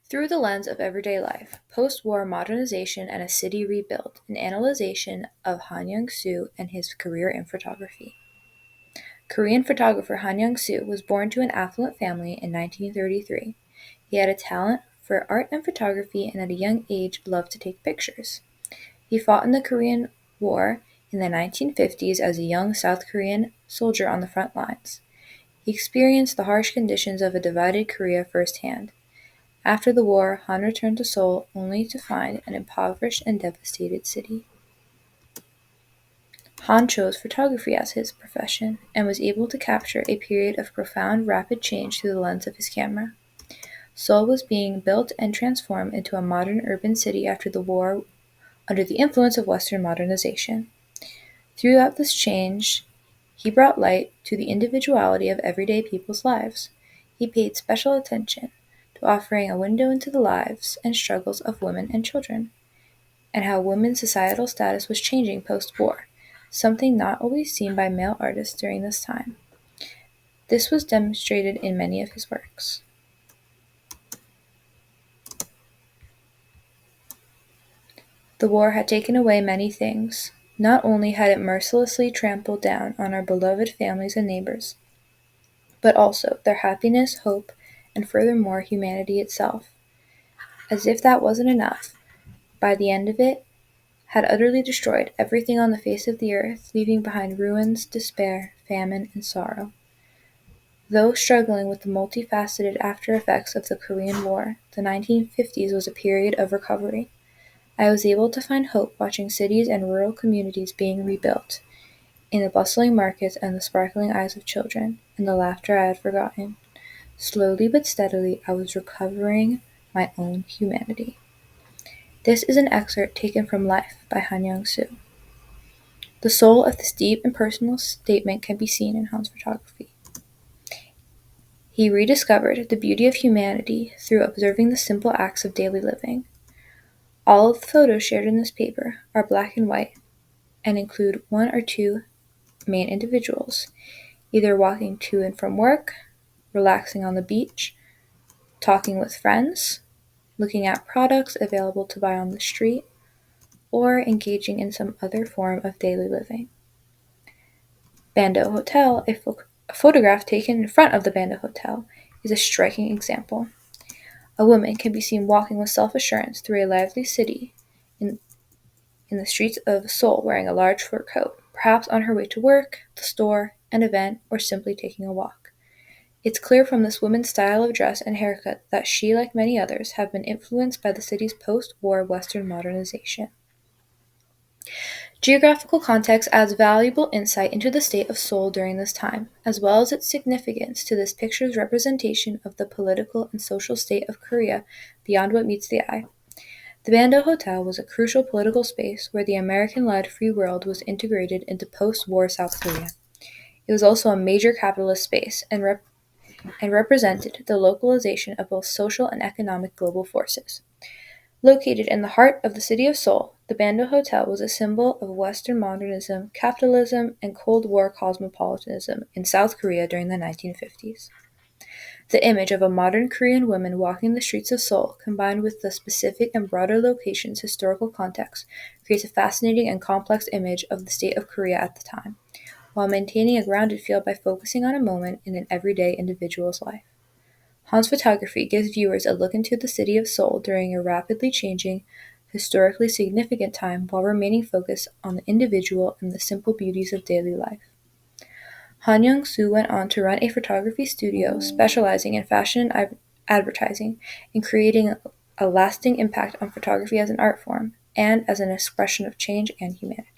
Through the lens of everyday life, post-war modernization and a city rebuilt, an analyzation of Han Youngsoo and his career in photography. Korean photographer Han Youngsoo was born to an affluent family in 1933. He had a talent for art and photography and at a young age loved to take pictures. He fought in the Korean War in the 1950s as a young South Korean soldier on the front lines. He experienced the harsh conditions of a divided Korea firsthand. After the war, Han returned to Seoul only to find an impoverished and devastated city. Han chose photography as his profession and was able to capture a period of profound, rapid change through the lens of his camera. Seoul was being built and transformed into a modern urban city after the war under the influence of Western modernization. Throughout this change, he brought light to the individuality of everyday people's lives. He paid special attention to offering a window into the lives and struggles of women and children, and how women's societal status was changing post-war, something not always seen by male artists during this time. This was demonstrated in many of his works. The war had taken away many things. Not only had it mercilessly trampled down on our beloved families and neighbors, but also their happiness, hope, and furthermore humanity itself. As if that wasn't enough, by the end of it, had utterly destroyed everything on the face of the earth, leaving behind ruins, despair, famine, and sorrow. Though struggling with the multifaceted after effects of the Korean War, the 1950s was a period of recovery. I was able to find hope watching cities and rural communities being rebuilt, in the bustling markets and the sparkling eyes of children, and the laughter I had forgotten. Slowly but steadily, I was recovering my own humanity. This is an excerpt taken from Life by Han Youngsoo. The soul of this deep and personal statement can be seen in Han's photography. He rediscovered the beauty of humanity through observing the simple acts of daily living. All of the photos shared in this paper are black and white and include one or two main individuals, either walking to and from work, relaxing on the beach, talking with friends, looking at products available to buy on the street, or engaging in some other form of daily living. Bando Hotel, a photograph taken in front of the Bando Hotel, is a striking example. A woman can be seen walking with self-assurance through a lively city in the streets of Seoul wearing a large fur coat, perhaps on her way to work, the store, an event, or simply taking a walk. It's clear from this woman's style of dress and haircut that she, like many others, have been influenced by the city's post-war Western modernization. Geographical context adds valuable insight into the state of Seoul during this time, as well as its significance to this picture's representation of the political and social state of Korea beyond what meets the eye. The Bando Hotel was a crucial political space where the American-led free world was integrated into post-war South Korea. It was also a major capitalist space and represented the localization of both social and economic global forces. Located in the heart of the city of Seoul, the Bando Hotel was a symbol of Western modernism, capitalism, and Cold War cosmopolitanism in South Korea during the 1950s. The image of a modern Korean woman walking the streets of Seoul, combined with the specific and broader location's historical context, creates a fascinating and complex image of the state of Korea at the time, while maintaining a grounded feel by focusing on a moment in an everyday individual's life. Han's photography gives viewers a look into the city of Seoul during a rapidly changing, historically significant time while remaining focused on the individual and the simple beauties of daily life. Han Youngsoo went on to run a photography studio specializing in fashion and advertising and creating a lasting impact on photography as an art form and as an expression of change and humanity.